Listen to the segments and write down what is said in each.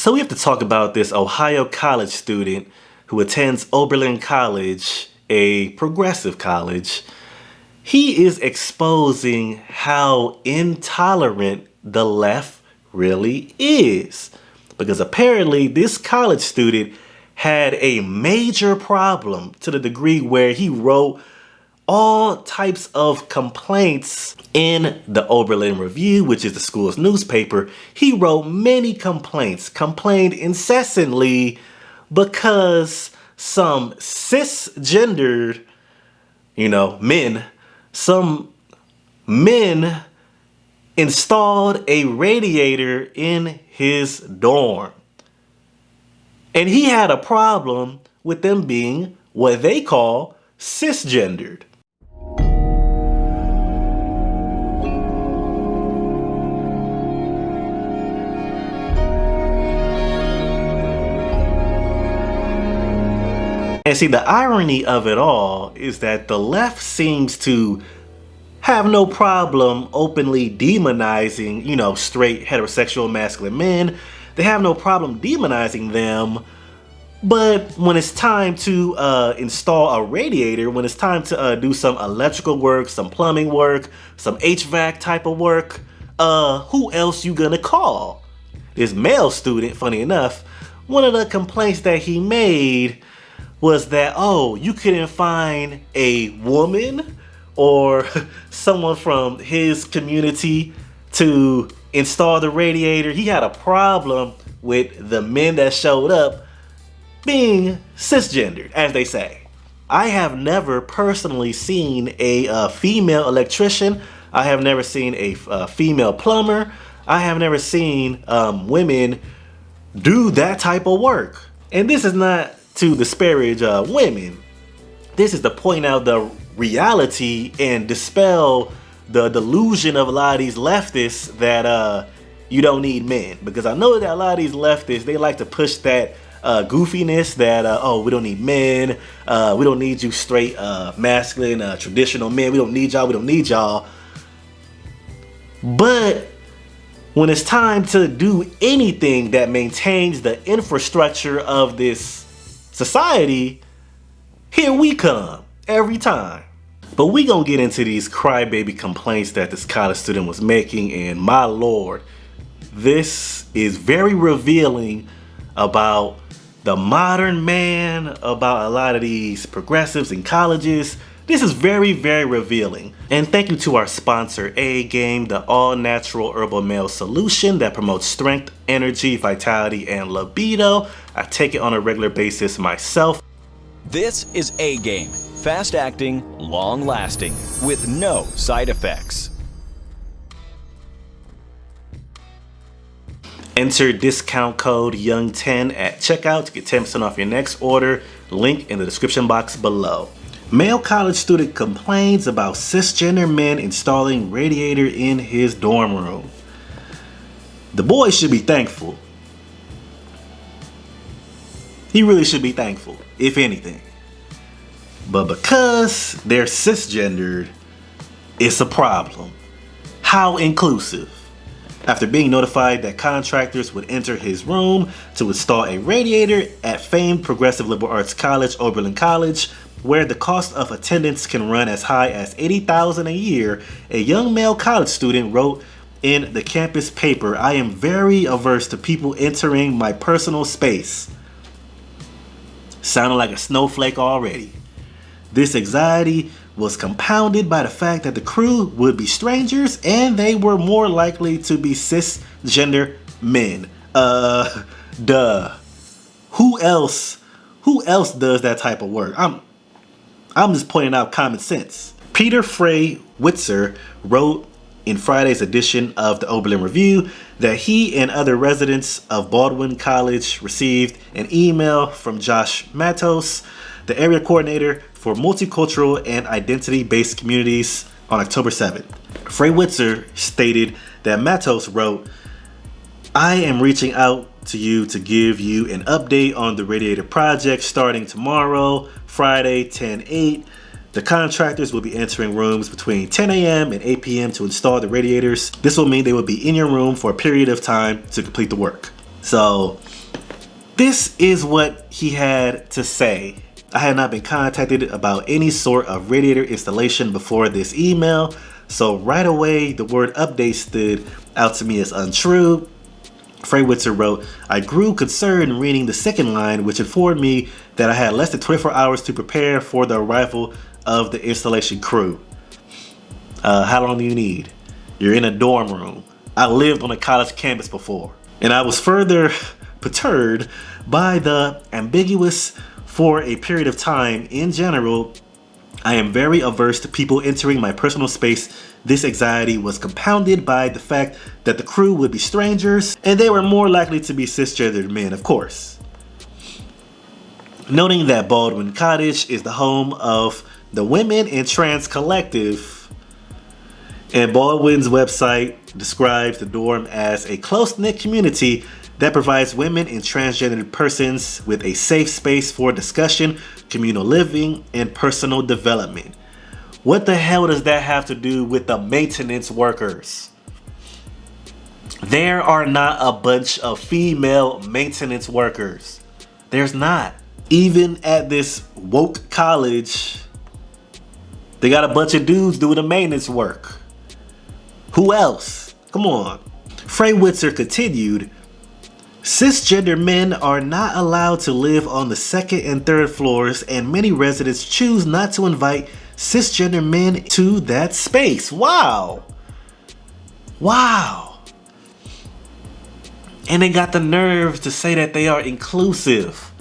So we have to talk about this Ohio college student who attends Oberlin College, a progressive college. He is exposing how intolerant the left really is. Because apparently this college student had a major problem to the degree where he wrote all types of complaints in the Oberlin Review, which is the school's newspaper. He wrote many complaints, complained incessantly because some cisgendered, some men installed a radiator in his dorm. And he had a problem with them being what they call cisgendered. And see, the irony of it all is that the left seems to have no problem openly demonizing, straight heterosexual masculine men. They have no problem demonizing them. But when it's time to install a radiator, when it's time to do some electrical work, some plumbing work, some HVAC type of work, who else you gonna call? This male student, funny enough, one of the complaints that he made was that, you couldn't find a woman or someone from his community to install the radiator. He had a problem with the men that showed up being cisgendered, as they say. I have never personally seen a female electrician. I have never seen a female plumber. I have never seen women do that type of work. And this is not to disparage women. This is to point out the reality and dispel the delusion of a lot of these leftists that you don't need men. Because I know that a lot of these leftists, they like to push that goofiness that, we don't need men. We don't need you straight masculine, traditional men. We don't need y'all. But when it's time to do anything that maintains the infrastructure of this society, here we come every time. But we gonna get into these crybaby complaints that this college student was making, and my lord, this is very revealing about the modern man, about a lot of these progressives in colleges. This is very, very revealing. And thank you to our sponsor, A-Game, the all-natural herbal male solution that promotes strength, energy, vitality, and libido. I take it on a regular basis myself. This is A-Game, fast-acting, long-lasting, with no side effects. Enter discount code YOUNG10 at checkout to get 10% off your next order. Link in the description box below. Male college student complains about cisgender men installing radiator in his dorm room. The boy should be thankful. He really should be thankful, if anything. But because they're cisgendered, it's a problem. How inclusive? After being notified that contractors would enter his room to install a radiator at famed progressive liberal arts college, Oberlin College, where the cost of attendance can run as high as $80,000 a year, a young male college student wrote in the campus paper, "I am very averse to people entering my personal space." Sounded like a snowflake already. This anxiety was compounded by the fact that the crew would be strangers and they were more likely to be cisgender men. Duh. Who else does that type of work? I'm just pointing out common sense. Peter Fray-Witzer wrote in Friday's edition of the Oberlin Review that he and other residents of Baldwin College received an email from Josh Matos, the area coordinator for multicultural and identity-based communities, on October 7th. Fray-Witzer stated that Matos wrote, "I am reaching out to you to give you an update on the radiator project starting tomorrow, Friday, 10/8. The contractors will be entering rooms between 10 a.m. and 8 p.m. to install the radiators. This will mean they will be in your room for a period of time to complete the work. So this is what he had to say. I had not been contacted about any sort of radiator installation before this email, so right away the word update stood out to me as untrue. Fray-Witzer wrote, I grew concerned reading the second line, which informed me that I had less than 24 hours to prepare for the arrival of the installation crew. How long do you need? You're in a dorm room. I lived on a college campus before. And I was further perturbed by the ambiguous for a period of time. In general, I am very averse to people entering my personal space. This anxiety was compounded by the fact that the crew would be strangers, and they were more likely to be cisgendered men, of course. Noting that Oberlin College is the home of the Women in Trans Collective, and Baldwin's website describes the dorm as a close-knit community that provides women and transgender persons with a safe space for discussion, communal living, and personal development. What the hell does that have to do with the maintenance workers? There are not a bunch of female maintenance workers. There's not. Even at this woke college, they got a bunch of dudes doing the maintenance work. Who else? Come on. Fray-Witzer continued, cisgender men are not allowed to live on the second and third floors, and many residents choose not to invite cisgender men to that space. Wow. Wow. And they got the nerve to say that they are inclusive.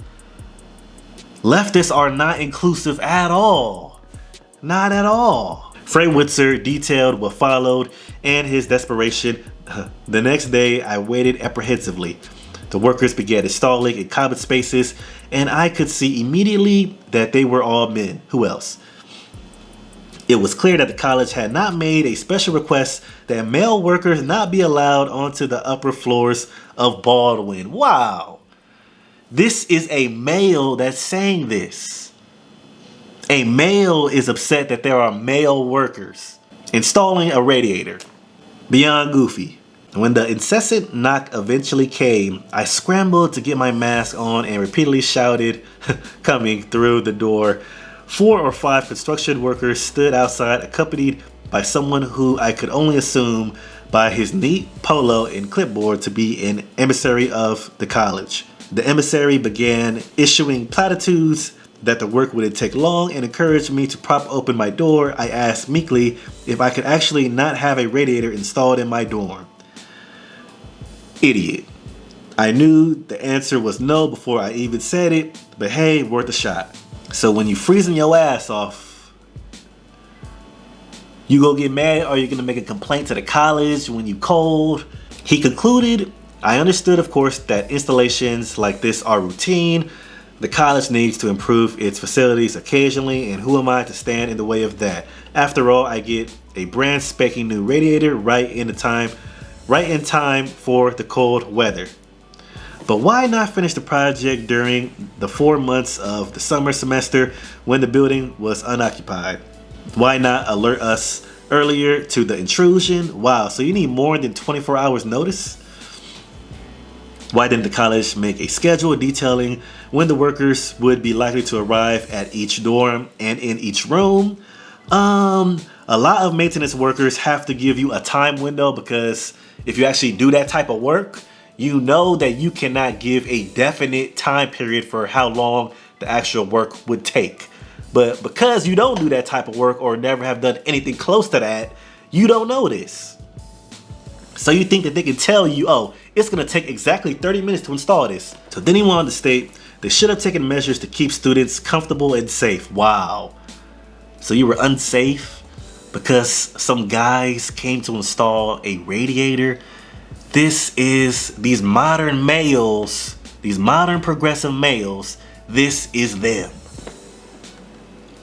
Leftists are not inclusive at all. Not at all. Fray-Witzer detailed what followed and his desperation. The next day, I waited apprehensively. The workers began installing in common spaces, and I could see immediately that they were all men. Who else? It was clear that the college had not made a special request that male workers not be allowed onto the upper floors of Baldwin. Wow. This is a male that's saying this. A male is upset that there are male workers installing a radiator. Beyond goofy. When the incessant knock eventually came, I scrambled to get my mask on and repeatedly shouted, coming through the door. 4 or 5 construction workers stood outside, accompanied by someone who I could only assume by his neat polo and clipboard to be an emissary of the college. The emissary began issuing platitudes that the work wouldn't take long and encouraged me to prop open my door. I asked meekly if I could actually not have a radiator installed in my dorm. Idiot. I knew the answer was no before I even said it, but hey, worth a shot. So when you freezing your ass off, you go get mad or you're gonna make a complaint to the college when you cold. He concluded, I understood of course that installations like this are routine. The college needs to improve its facilities occasionally, and who am I to stand in the way of that? After all, I get a brand spanking new radiator right in time for the cold weather. But why not finish the project during the 4 months of the summer semester when the building was unoccupied? Why not alert us earlier to the intrusion? Wow, so you need more than 24 hours notice? Why didn't the college make a schedule detailing when the workers would be likely to arrive at each dorm and in each room? A lot of maintenance workers have to give you a time window, because if you actually do that type of work, you know that you cannot give a definite time period for how long the actual work would take. But because you don't do that type of work or never have done anything close to that, you don't know this. So you think that they can tell you, oh, it's gonna take exactly 30 minutes to install this. So then he wanted to state they should have taken measures to keep students comfortable and safe. Wow. So you were unsafe because some guys came to install a radiator? These modern males, these modern progressive males, this is them.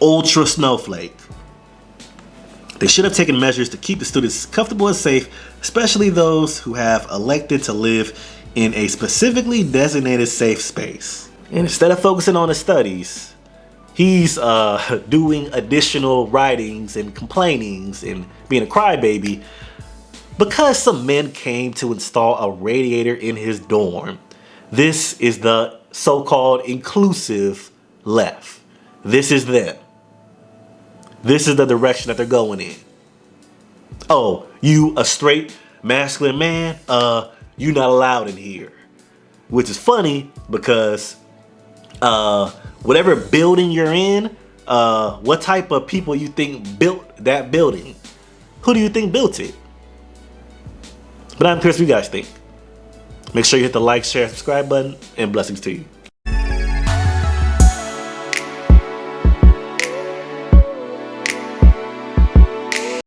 Ultra snowflake. They should have taken measures to keep the students comfortable and safe, especially those who have elected to live in a specifically designated safe space. And instead of focusing on the studies, he's doing additional writings and complainings and being a crybaby because some men came to install a radiator in his dorm. This is the so-called inclusive left. This is them. This is the direction that they're going in. Oh, you a straight masculine man? You not allowed in here. Which is funny because whatever building you're in, what type of people you think built that building? Who do you think built it? But I'm curious what you guys think. Make sure you hit the like, share, subscribe button, and blessings to you.